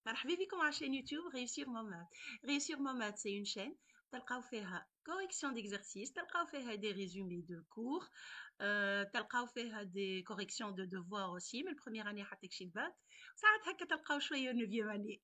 مرحبا بكم على chaîne YouTube Réussir mon maths. Réussir mon maths, c'est une chaîne. تلقاو فيها correction d'exercices, تلقاو فيها des résumés de cours, تلقاو فيها des corrections de devoirs aussi من première année حتى شي الباك. ساعات هكا تلقاو شوية 9e année.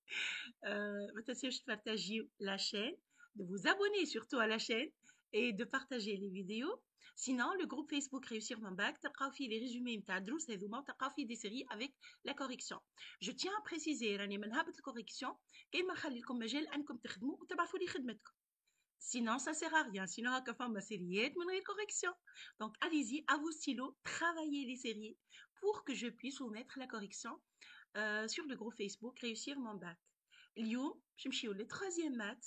ما تنسيوش تبارتاجيو la chaîne, de vous abonner surtout à la chaîne et de partager les vidéos. Sinon, le groupe Facebook Réussir mon bac, تلقاو فيه les résumés نتاع الدروس هذوما وتلقاو فيه des séries avec la correction. Je tiens à préciser راني من هابط الكوريكسيون كاين ما نخلي لكم مجال انكم تخدموا وتبعثوا لي خدمتكم. Sinon, ça sert à rien. Sinon, هكا فما سيريات من غير correction. Donc, allez-y, à vos stylos, travaillez les séries pour que je puisse vous mettre la correction sur le groupe Facebook Réussir mon bac. اليوم باش نمشيو للتروازيام مات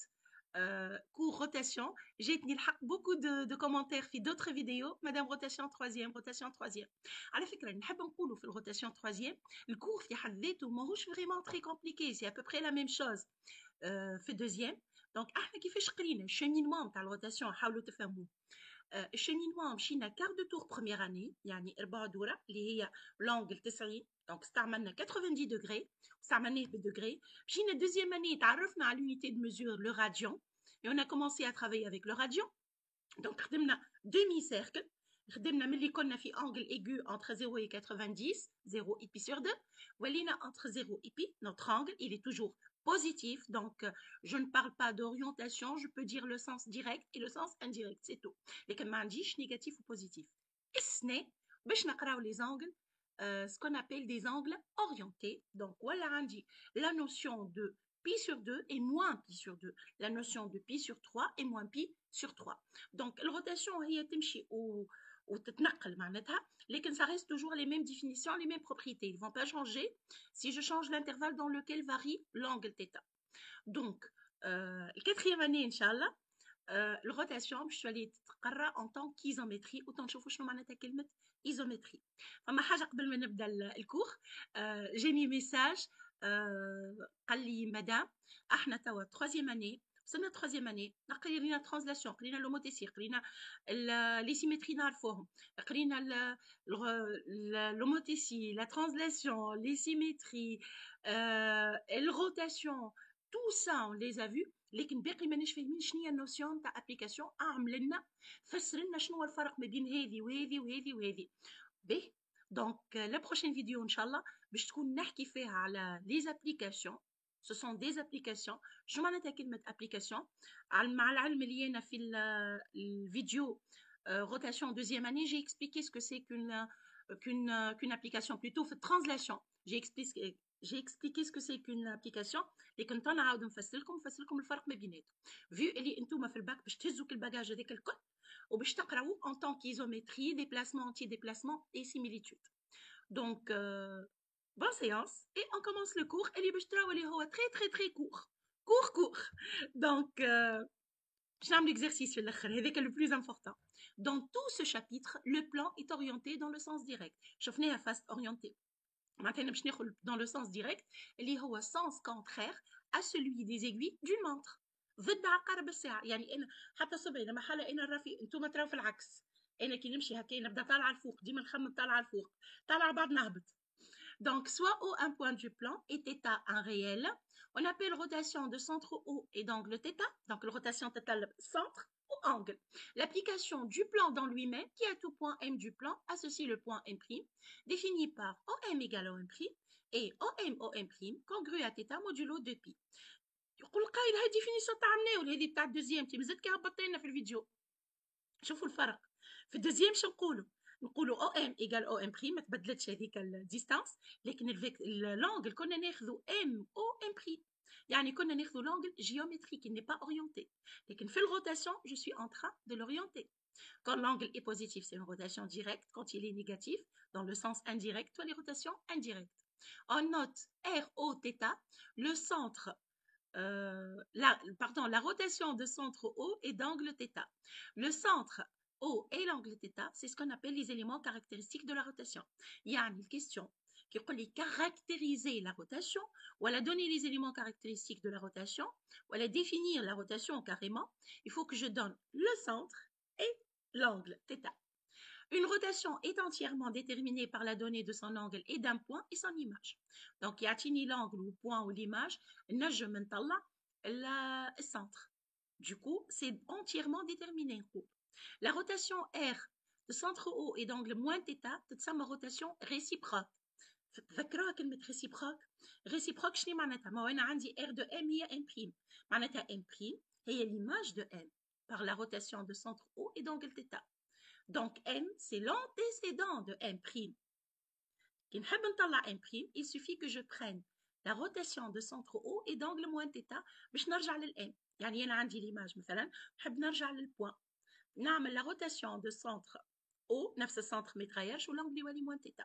cours rotation. J'ai tenu beaucoup de commentaires في d'autres vidéos. Madame rotation troisième, rotation troisième. على فكرة نحب نقولوا في الروتاسيون troisième الكور في حد ذاته ماهوش vraiment très compliqué. C'est à peu près la même chose في deuxième. Donc احنا كيفاش قرينا الشيمينمون تاع الروتاسيون حاولوا تفهموه. الشيمينمون مشينا كار دو تور بروميير اني يعني 4 دوره اللي هي لونجل 90 دونك استعملنا 90 دوغري استعملناه بالدوغري. مشينا دوزيام اني تعرفنا على l'unité de mesure le radian et on a commencé à travailler avec le radian. Donc خدمنا demi cercle, خدمنا ملي كنا في angle aigu entre 0 et 90 0 pi sur 2 ولينا entre 0 et pi. Notre angle il est toujours positif, donc je ne parle pas d'orientation, je peux dire le sens direct et le sens indirect, c'est tout. لكن ما عنديش négatif ou positif. السنة باش نقراو les angles ce qu'on appelle des angles orientés. Donc voilà عندي la notion de pi sur 2 et moins pi sur 2, la notion de pi sur 3 et moins pi sur 3. Donc la rotation هي تمشي وتتنقل معناتها لكن ça reste toujours les mêmes définitions, les mêmes propriétés. Ils ne vont pas changer si je change l'intervalle dans lequel varie l'angle θ. Donc الquatrième année inchallah الروتاسيون باش تولي تتقرا en tant qu'isométrie. وتنشوفوا شنو معناتها كلمه ايزومتري. فما حاجه قبل ما نبدا الكور جاني ميساج قال لي مدام احنا توا تروازيام اني وصلنا تروازيام اني قرينا ترانزلاسيون قرينا لوموتيسي قرينا لي سيمتري نعرفوهم قرينا لوموتيسي لا ترانزلاسيون لي سيمتري الروتاسيون tout ça on les a vus لكن باقي ماناش فاهمين شنو هي النوسيون تاع ابليكاسيون. اعمل لنا فسر لنا شنو هو الفرق ما بين هذه وهذه وهذه وهذه باهي. دونك لا بروشين فيديو ان شاء الله باش تكون نحكي فيها على لي زابليكاسيون. سو سون دي زابليكاسيون. شنو معناتها كلمه ابليكاسيون؟ مع العلم اللي انا في الفيديو rotation deuxième année j'ai expliqué ce que c'est qu'une application plutôt في translation. J'ai expliqué ce que c'est qu'une application لكن نعاود نفسر لكم الفرق ما بيناتهم. فيو اللي انتم في الباك باش تهزوا الباجاج هذاك الكل وباش تقراو en tant qu'isométrie, déplacement, anti-déplacement et similitude. Donc bonne séance et on commence le cours. اللي باش تراو اللي هو très court. Donc باش نعمل exercice في الاخر هذاك le plus important. Dans tout ce chapitre, le plan est orienté dans le sens direct. شفناها fast orienté. Maintenant, je vais dans le sens direct, اللي هو sens contraire à celui des aiguilles d'une montre. ضد عقارب الساعة. يعني أنا حتى صبعي لما حالة أنا رافي أنتم تراو في العكس. أنا كي نمشي هكا نبدا طالعة لفوق ديما نخمم طالعة لفوق طالعة بعد نهبط. Donc, soit au un point du plan et θ un réel, on appelle rotation de centre O et d'angle θ. Donc, la rotation θ le centre ou angle. L'application du plan dans lui-même, qui à tout point M du plan, associe le point M', défini par OM égale OM' et OM congru à θ modulo 2π. يقول قايل هاي ديفينيسيون تاع مناول هذه تاع الدوزيام تي مازلت كي هبطت لنا في الفيديو. شوفوا الفرق في الدوزيام شنو نقولوا او ام ايجال او ام بريم ما تبدلتش هذيك الديستانس لكن اللونجل كنا ناخذوا ام او ام بريم يعني كنا ناخذوا لونجل جيومتريك qui n'est pas orienté. لكن في الروتاسيون je suis en train de l'orienter. Quand l'angle est positif, c'est une rotation directe. Quand il est négatif, dans le sens indirect, soit les rotations indirectes. On note ROθ, le centre la rotation de centre O et d'angle θ. Le centre O et l'angle θ, c'est ce qu'on appelle les éléments caractéristiques de la rotation. Il y a une question qui dit caractériser la rotation, ou à donner les éléments caractéristiques de la rotation, ou à définir la rotation carrément. Il faut que je donne le centre et l'angle θ. Une rotation est entièrement déterminée par la donnée de son angle et d'un point et son image. Donc, يعطيني l'angle ou point ou l'image, نجم نطلع le centre. Du coup, c'est entièrement déterminé. La rotation R de centre O et d'angle moins θ تتسمى rotation réciproque. تذكروها كلمة réciproque. réciproque شنو معناتها؟ ما هو أنا عندي R de M هي M'. معناتها M' هي l'image de M par la rotation de centre O et d'angle θ. Donc, M, c'est l'antécédent de M'. Qui نحب نطلع M', il suffit que je prenne la rotation de centre O et d'angle moins θ باش نرجع للM. يعني أنا عندي l'image مثلا نحب نرجع للpoint. نعمل la rotation de centre O, نفس الcentre ما يتغيرش والangle يولي moins θ.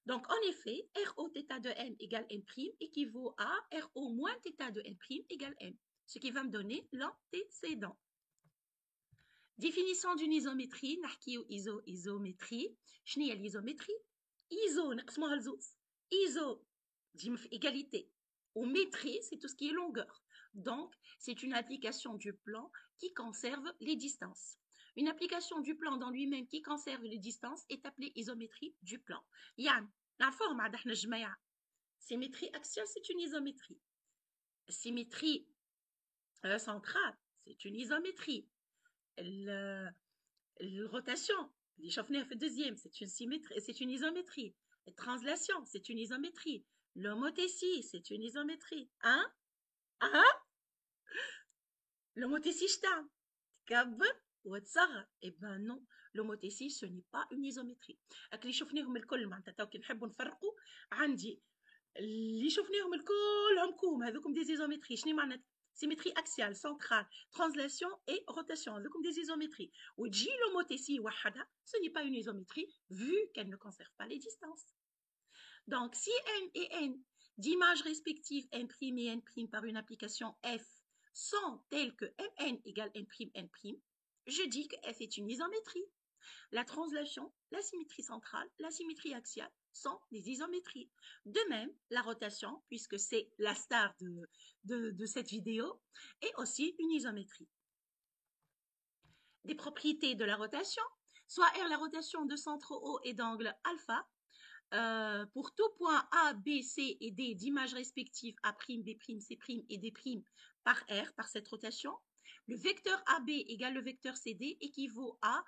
Donc, en effet, RO θ de M égale M' équivaut à RO moins θ de M' égale M, ce qui va me donner l'antécédent. Définition d'une isométrie, نحكيو isométrie. شنو هي l'isométrie? Iso نقسموها لزوز. Iso ديما في égalité. Ou métrie, c'est tout ce qui est longueur. Donc, c'est une application du plan qui conserve les distances. Une application du plan dans lui-même qui conserve les distances est appelée isométrie du plan. يعني نعرفوها مع احنا الجماعة. Symétrie axiale, c'est une isométrie. Symétrie centrale, c'est une isométrie. La rotation, l'échauffement fait deuxième, c'est une symétrie, c'est une isométrie. La translation, c'est une isométrie. L'homothétie, c'est une isométrie. Hein? Hein? L'homothétie, je t'aime. Eh ben non, l'homothétie, ce n'est pas une isométrie. اللي شفناهم الكل معناتها تو كي نحبوا نفرقوا عندي اللي شفناهم الكل همكم هذوكم دي زيزومتري شنو معناتها symétrie axiale, centrale, translation et rotation. Comme des isométries. Ou l'homothétie wahada, ce n'est pas une isométrie vu qu'elle ne conserve pas les distances. Donc, si M et N d'images respectives M' et N' par une application F sont telles que Mn égale N', je dis que F est une isométrie. La translation, la symétrie centrale, la symétrie axiale sont des isométries. De même, la rotation, puisque c'est la star de cette vidéo, est aussi une isométrie. Des propriétés de la rotation, soit R la rotation de centre O et d'angle alpha, pour tout point A, B, C et D d'images respectives A', B', C' et D' par R, par cette rotation, le vecteur AB égale le vecteur CD équivaut à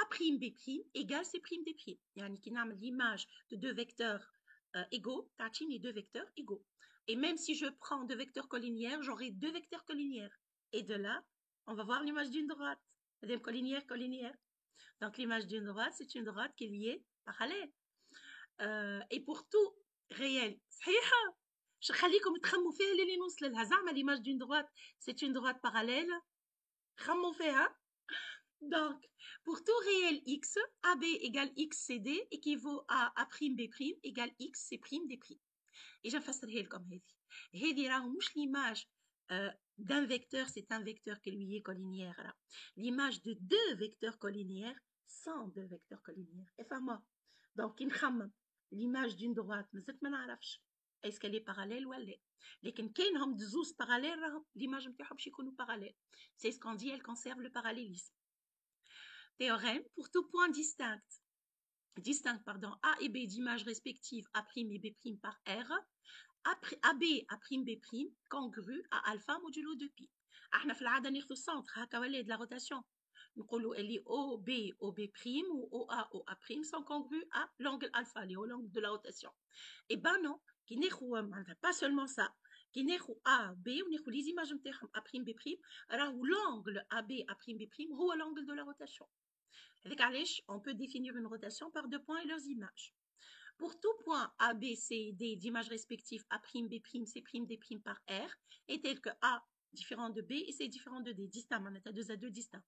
A'B' égale C'D'. يعني كي نعمل l'image de deux vecteurs égaux, تعطيني deux vecteurs égaux. Et même si je prends deux vecteurs collinières, j'aurai deux vecteurs collinières. Et de là, on va voir l'image d'une droite. Collinière, collinière. Donc l'image d'une droite, c'est une droite qui est liée parallèle. Et pour tout réel, صحيحة شو خليكم تخموا فيها اللي نوصل لها زعما l'image d'une droite, c'est une droite parallèle. خموا فيها. Donc, pour tout réel x, AB égale xcd équivaut à A'B' égale xC'D'. Et j'نفسرها لكم هذه. هذه راهو مش l'image d'un vecteur, c'est un vecteur qui lui est collinière. L'image de deux vecteurs collinières sont deux vecteurs collinières. افهموا. Donc, كي نخمم l'image d'une droite مازلت ما نعرفش est-ce qu'elle est parallèle ou elle est. لكن كاينهم زوز parallèles راهم l'image نتاعهم باش يكونوا parallèles. C'est ce qu'on dit, elle conserve le parallélisme. Théorème, pour tout point distinct, A et B d'images respectives A' et B' par R, AB A'B' congru à alpha modulo 2π. احنا في العاده ناخذ السنتر هكا ولاد la rotation. نقولوا اللي OB OB' ou OA OA' sont congrus à l'angle alpha, l'angle de la rotation. Et ben non, كي ناخذ pas seulement ça. كي ناخذ A B وناخذ les images نتاعهم A' B' راهو l'angle AB A'B' هو l'angle de la rotation. Avec Alèche, on peut définir une rotation par deux points et leurs images. Pour tout point A, B, C et D d'images respectives A', B', C', D' par R est tel que A différent de B et C différent de D, distinct, on a deux à deux distincts.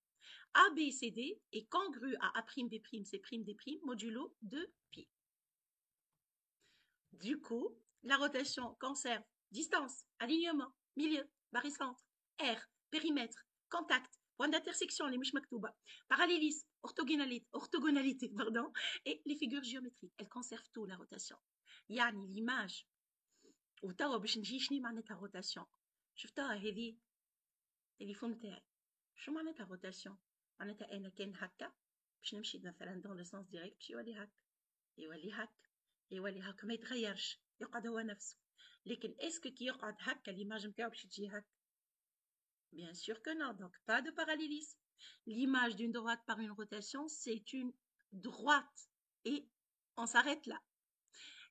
A, B, C, D est congru à A', B', C', D' modulo 2π. Du coup, la rotation conserve distance, alignement, milieu, barycentre, R, périmètre, contact, point d'intersection, les mouches maktouba, parallélisme, orthogonalité, pardon, et les figures géométriques. Elles conservent tout, la rotation. يعني l'image وتوا باش نجي شنو معناتها روتاسيون. شفتوها هذه التليفون تاعي شو معناتها روتاسيون؟ معناتها انا كان هكا باش نمشي مثلا dans le sens direct باش يولي هكا يولي هكا يولي هكا ما يتغيرش يقعد هو نفسه. لكن اسكو كي يقعد هكا ليماج نتاعو باش تجي هكا؟ Bien sûr que non, donc pas de parallélisme. L'image d'une droite par une rotation, c'est une droite et on s'arrête là.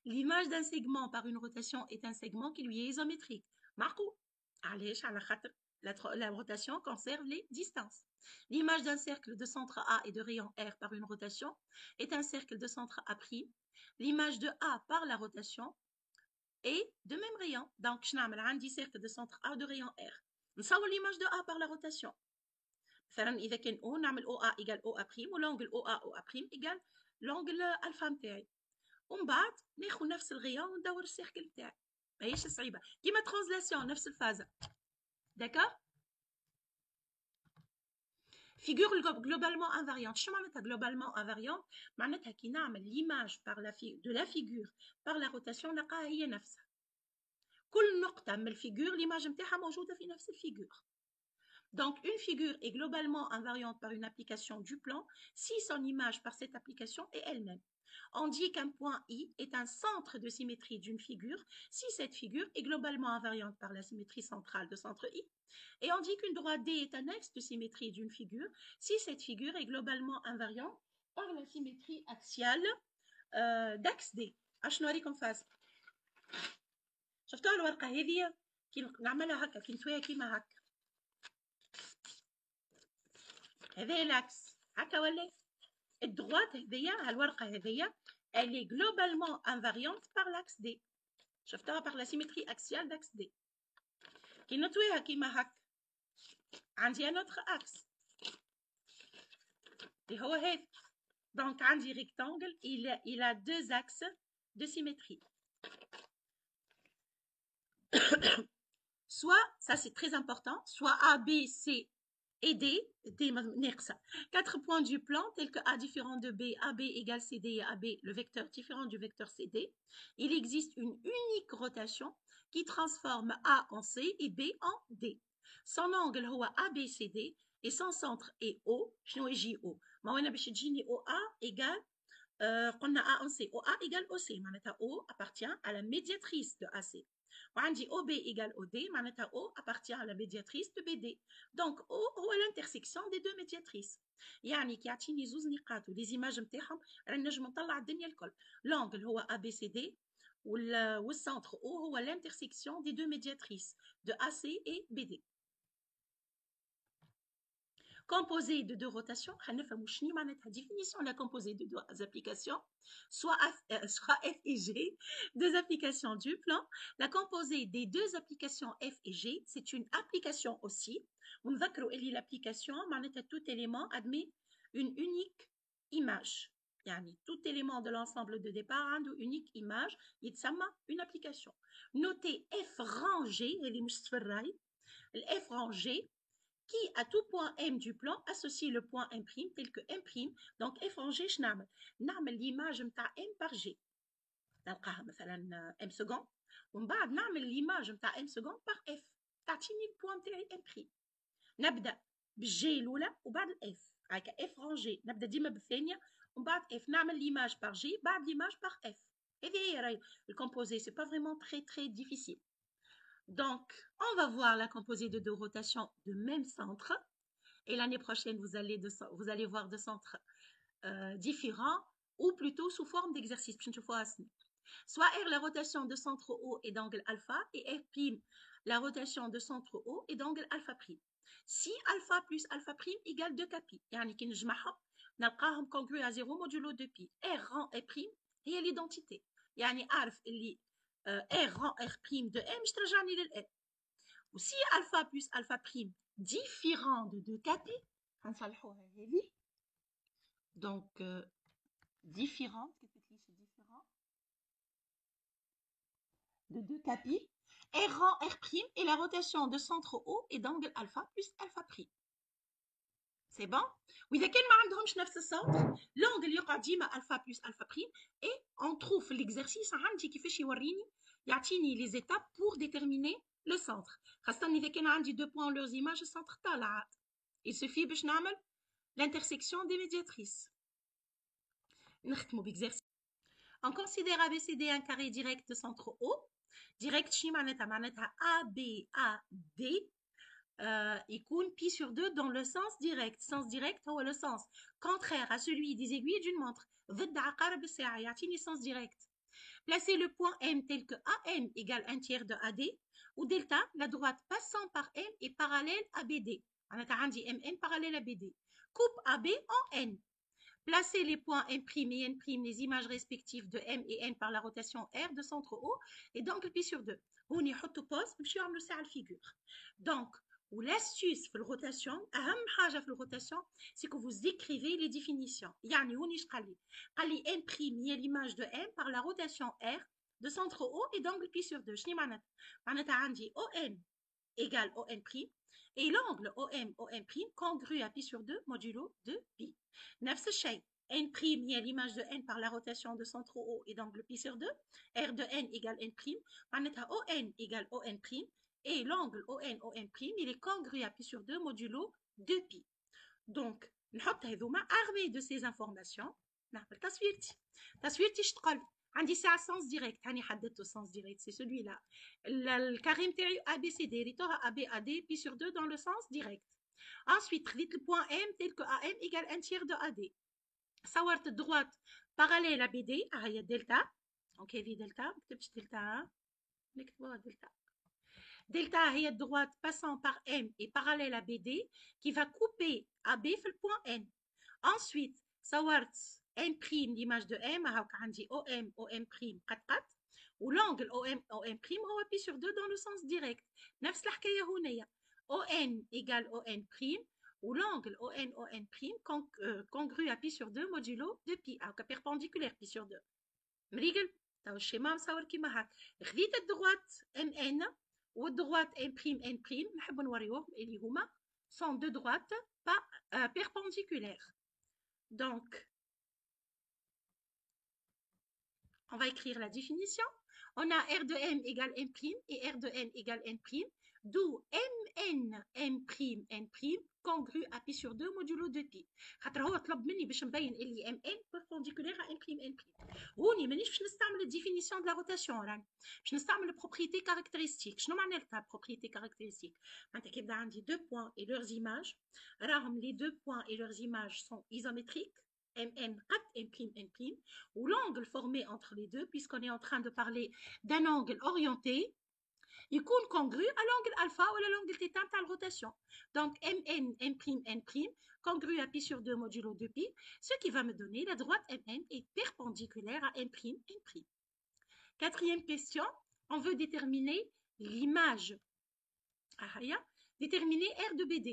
L'image d'un segment par une rotation est un segment qui lui est isométrique. Marco, allez, la rotation conserve les distances. L'image d'un cercle de centre A et de rayon R par une rotation est un cercle de centre A'. L'image de A par la rotation est de même rayon. Donc, je n'ai cercle de centre A de rayon R. نصور l'image de A par la rotation. مثلا إذا كان O نعمل OA égale OA' والانجل OA OA' égale l'angle alpha نتاعي. ومن بعد ناخذ نفس الغيان وندور السيركل نتاعي. ماهيش صعيبة كيما ترانزلاسيون نفس الفازة. داكور. فيغور globalement invariante. شنو معناتها globalement invariante؟ معناتها كي نعمل l'image par de la figure par la rotation نلقاها هي نفسها. كل نقطة من الفيجور l'image نتاعها موجودة في نفس الفيجور. Donc, une figure est globalement invariante par une application du plan si son image par cette application est elle-même. On dit qu'un point I est un centre de symétrie d'une figure si cette figure est globalement invariante par la symétrie centrale de centre I. Et on dit qu'une droite D est un axe de symétrie d'une figure si cette figure est globalement invariante par la symétrie axiale d'axe D. أشنو رايكم فاز؟ شفتوا الورقة هذه كي نعملها هكا كي نسويها كيما هكا. هذا لاكس هكا ولا الدروات هذيا هالورقه هذيا elle est globalement invariante par l'axe D. شفتوها par la symétrie axiale d'axe D. كي نطويها كيما هكا عندي un autre axe اللي هو هذا. donc عندي rectangle il a deux axes de symétrie. soit ça c'est très important, soit A, B, C et D, quatre points du plan tels que A différent de B, AB égale CD et AB, le vecteur différent du vecteur CD. Il existe une unique rotation qui transforme A en C et B en D. Son angle هو ABCD et son centre est O. شنو يجي O؟ ما وانا باش تجيني OA égale قلنا A en C. OA égale OC معناتها O appartient à la médiatrice de AC. وعندي OB égale OD معناتها O appartient à la médiatrice de BD. Donc O هو l'intersection des deux médiatrices. يعني كي يعطيني زوز نقاط ولي زيماج نتاعهم رانا نجم نطلع الدنيا الكل. l'angle هو ABCD والcentre O هو l'intersection des deux médiatrices de AC et BD. Composé de deux rotations, définition de la composée de deux applications, soit F et G, deux applications du plan. La composée des deux applications F et G, c'est une application aussi. L'application, tout élément admet une unique image. Tout élément de l'ensemble de départ a une unique image, une application. Notez F rangé, F rangé, qui à tout point M du plan associe le point M' tel que M'. Donc F rangé نعمل l'image نتاع M par G. نلقاها مثلا M second ومن بعد نعمل l'image نتاع M second par F. تعطيني البوان نتاعي M'. نبدا بالجي الاولى وبعد الاف هكا F rangé. نبدا ديما بالثانيه ومن بعد F. نعمل l'image par G بعد l'image par F. هذه هي راهي الكومبوزي. C'est pas vraiment très difficile. Donc, on va voir la composée de deux rotations de même centre. Et l'année prochaine, vous allez voir deux centres différents ou plutôt sous forme d'exercice. Soit R, la rotation de centre O est d'angle alpha et R', la rotation de centre O est d'angle alpha'. Si alpha plus alpha' égale 2π, يعني كي نجمعهم نلقاهم congrue à 0 modulo 2π. R rang R' هي l'identité. يعني أعرف اللي R rang R' de M, je ترجعني لل M. Si alpha plus alpha' différent de 2π, donc différent de 2π, R rang R' et la rotation de centre O est d'angle alpha plus alpha'. C'est bon? وإذا كان ما عندهمش نفس السنتر l'angle يقع ديما alpha plus alpha' et on trouve l'exercice عندي كيفاش يوريني يعطيني les étapes pour déterminer le centre. خاصة إذا كان عندي deux points leurs images السنتر طالع. Il suffit باش نعمل l'intersection des médiatrices. نختموا بexercice. On considère ABCD un carré direct de centre O. Direct, شنو معناتها ABAD يكون pi sur 2 dans le sens direct. Sens direct هو le sens contraire à celui des aiguilles d'une montre. ضد عقارب الساعة يعطيني sens direct. Placez le point M tel que AM égale 1 tiers de AD, où delta, la droite passant par M est parallèle à BD. معناتها عندي MN parallèle à BD. Coupe AB en N. Placez les points M' et N', les images respectives de M et N par la rotation R de centre O et d'angle pi sur 2. هوني حطوا pause نمشيو نعملوا ساعة الفيجور. Donc, ou l'astuce في الروتاسيون أهم حاجة في الروtation c'est que vous écrivez les définitions. يعني هوني اش قال لي M' هي l'image de M par la rotation R de centre O et d'angle pi sur 2. شنو معناتها؟ معناتها عندي ON égale ON' et l'angle OM congru à pi sur 2 modulo de pi. نفس الشيء N' هي l'image de N par la rotation de centre O et d'angle pi sur 2. R de N égale N'. معناتها ON égale ON' et l'angle ON il est congru à pi sur 2 modulo 2pi. Donc نحط هذوما armé de ces informations نعمل تصويرتي اش تقول عندي ساعة sens direct هاني حددته sens direct c'est celui-là الكاري نتاعي ABCD ريتوها ABAD pi sur 2 dans le sens direct. Ensuite خديت le point M tel que AM égale 1 tiers de AD. صورت droite parallèle à BD هي دلتا. دونك هذه دلتا ما كتبتش دلتا نكتبوها دلتا. Delta هي droite passant par M et parallèle à BD qui va couper AB في le point N. Ensuite صورت N' l'image de M هاك عندي OM قد و l'angle OM هو pi sur 2 dans le sens direct. نفس الحكاية هنايا ON égale ON' ou l'angle ON' congru à pi sur 2 modulo de pi هاكا perpendiculaire pi sur 2. مريقل تو الشيما مصور كيما هاك. خديت الدروات MN والدروات N' نحب نوريوهم اللي هما sont deux droites pas perpendiculaires. Donc on va écrire la définition. On a R de M égale M' et R de N égale N', d'où N' congru à pi sur 2 modulo 2pi. خاطر هو طلب مني باش نبين اللي MN perpendiculaire à N'. هوني مانيش باش نستعمل الديفينيسيون دو لا روتاسيون راني باش نستعمل بروبريتي كاركتيرستيك. شنو معناتها بروبريتي كاركتيرستيك؟ معناتها كي يبدا عندي دو بوان et leurs images راهم les deux points et leurs images sont isométriques MN N', ou l'angle formé entre les deux, puisqu'on est en train de parler d'un angle orienté, il est congru à l'angle alpha ou à l'angle θ de la rotation. Donc MN N' congru à pi sur 2 modulo 2pi, ce qui va me donner la droite MN est perpendiculaire à N'. Quatrième question, on veut déterminer l'image. Déterminer R de BD.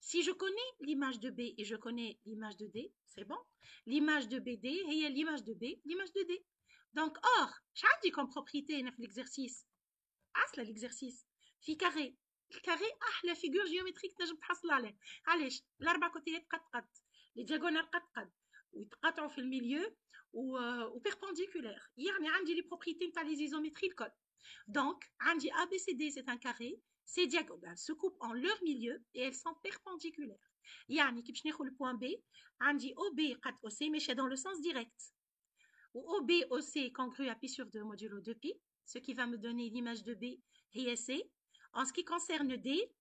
Si je connais l'image de B et je connais l'image de D, c'est bon. L'image de BD et l'image de B, l'image de D. Donc, or, j'ai comme propriété dans l'exercice. C'est l'exercice. في carré. الكاري أحلى figure géométrique تنجم تحصل عليه. علاش؟ الأربع كوتيات قد. les diagonales قد. ويتقاطعوا في الميليو و perpendiculaire. يعني عندي les propriétés نتاع les isométries الكل. Donc, عندي ABCD c'est un carré. Ces diagonales se coupent en leur milieu et elles sont perpendiculaires. يعني كي باش ناخذ le point B عندي OB قد OC ماشية dans le sens direct. Ou OB OC congru à pi sur 2 modulo 2pi, ce qui va me donner l'image de B هي C. En ce qui concerne D,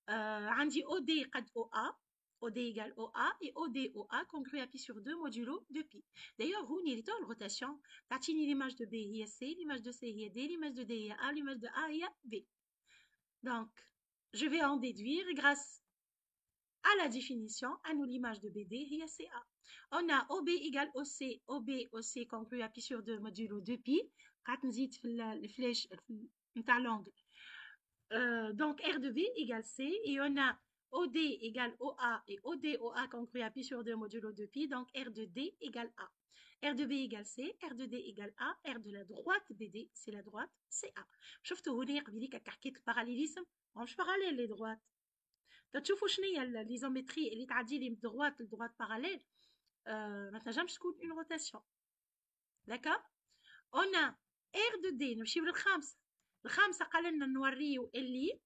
عندي OD قد OA, OD égale OA et OD OA congru à pi sur 2 modulo 2pi. D'ailleurs, هوني اللي تو الروتاسيون تعطيني l'image de B هي C, l'image de C هي D, l'image de D هي A, l'image de A هي B. Donc, je vais en déduire grâce à la définition, à nous l'image de BD, هي CA. On a OB égale OC, OB OC congru à pi sur 2 modulo 2pi. قاعد نزيد في الفلاش نتاع l'angle. Donc, R de B égale C et on a OD égale OA et OD OA congru à pi sur 2 modulo 2pi. Donc, R de D égale A. R de B égale C, R de D égale A, R de la droite BD, c'est la droite CA. شفتوا هنا قبيليك هكا حكيت الباراليليزم مش باراليل لي دروات. تشوفوا شنو هي ليزومتري اللي تعدي لي من دروات لدروات باراليل ما تنجمش تكون اون روتاسيون. داكا on a R de D نمشيو الخامسة قال لنا نوريو اللي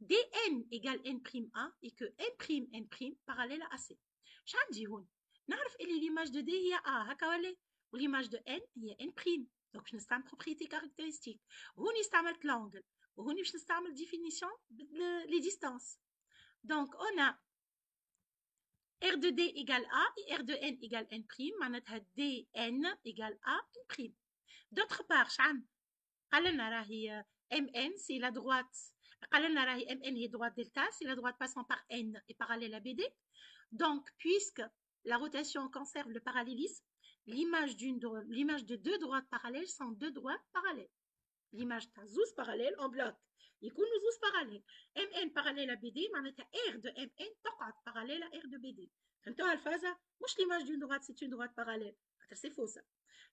DN égale N' A et que N' parallèle à C. شعندي هون نعرف اللي l'image de D هي A هكا ولا والimage de N هي N prime. دونك باش نستعمل propriété caractéristique. وهوني استعملت l'angle وهوني باش نستعمل définition les distances. Donc on a R de D égale A et R de N égale N prime. معناتها DN égale A N prime. D'autre part شعن قال لنا راهي MN c'est la droite. قال لنا راهي MN هي droite delta, c'est la droite passant par N et parallèle à BD. Donc, puisque la rotation conserve le parallélisme, l'image de deux droites parallèles sont deux droites parallèles. L'image de زوز parallèle en bloc. يكونوا زوز parallèle. MN parallèle à BD, معناتها R de MN تقعد parallèle à R de BD. فهمتوها الفازة؟ مش l'image d'une droite c'est une droite parallèle. C'est faux ça.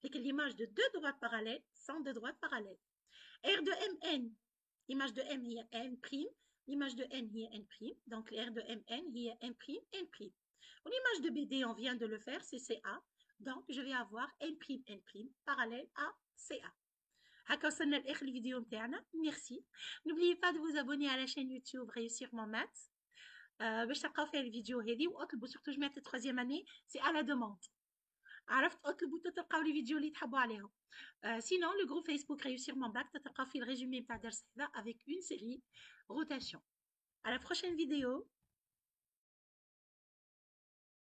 لكن l'image de deux droites parallèles sont deux droites parallèles. R de MN, l'image de M هي N', l'image de N هي N', donc R de MN هي N', N'. L'image de BD, on vient de le faire, c'est CA. Donc, je vais avoir N', parallèle à CA. هكا وصلنا لاخر الفيديو نتاعنا. ميرسي. N'oubliez pas de vous abonner à la chaîne YouTube Réussir mon maths باش تلقاو فيها الفيديو هذه واطلبوا سورتو جماعه التروازيام اني سي على دوموند. عرفت اطلبوا تلقاو لي فيديو اللي تحبوا عليهم. Sinon le groupe Facebook Réussir mon bac تلقاو فيه الريزومي نتاع الدرس هذا avec une série rotation. À la prochaine vidéo.